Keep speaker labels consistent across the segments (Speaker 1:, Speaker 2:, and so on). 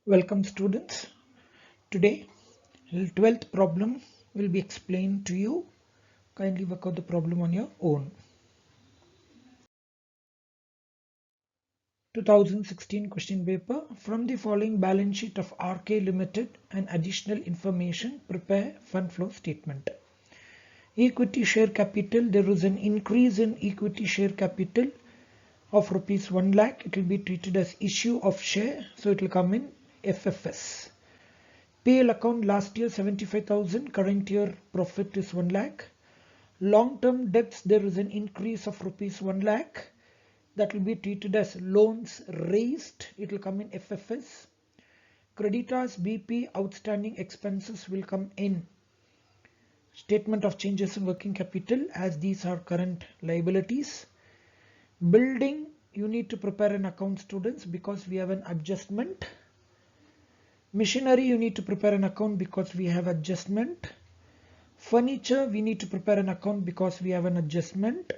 Speaker 1: Welcome students. Today 12th problem will be explained to you. Kindly work out the problem on your own. 2016 question paper. From the following balance sheet of RK Limited and additional information, prepare fund flow statement. Equity share capital, there is an increase in equity share capital of rupees 1 lakh. It will be treated as issue of share, so it will come in FFS. PL account last year 75,000, current year profit is 1 lakh. Long-term debts, there is an increase of rupees 1 lakh. That will be treated as loans raised. It will come in FFS. Creditors BP outstanding expenses will come in statement of changes in working capital, as these are current liabilities. Building, you need to prepare an account, students, because we have an adjustment. Machinery, you need to prepare an account because we have adjustment. Furniture, we need to prepare an account because we have an adjustment.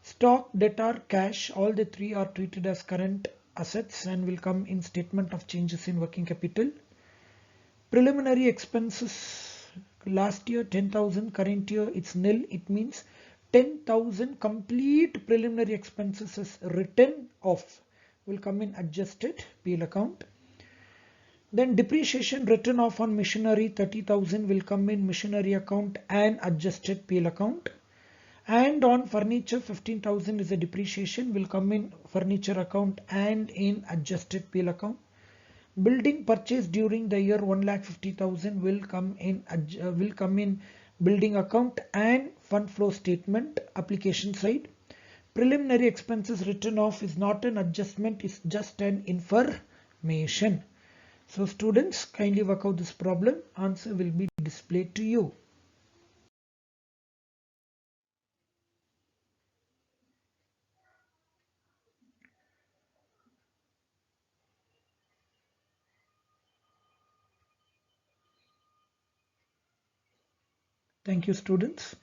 Speaker 1: Stock, debtor, cash, all the three are treated as current assets and will come in statement of changes in working capital. Preliminary expenses, last year 10,000, current year it's nil. It means 10,000 complete preliminary expenses is written off, will come in adjusted PL account. Then depreciation written off on machinery 30,000 will come in machinery account and adjusted PL account. And on furniture 15,000 is a depreciation, will come in furniture account and in adjusted PL account. Building purchase during the year 1,50,000 will come in building account and fund flow statement application side. Preliminary expenses written off is not an adjustment, it's just an information. So students, kindly work out this problem. Answer will be displayed to you. Thank you, students.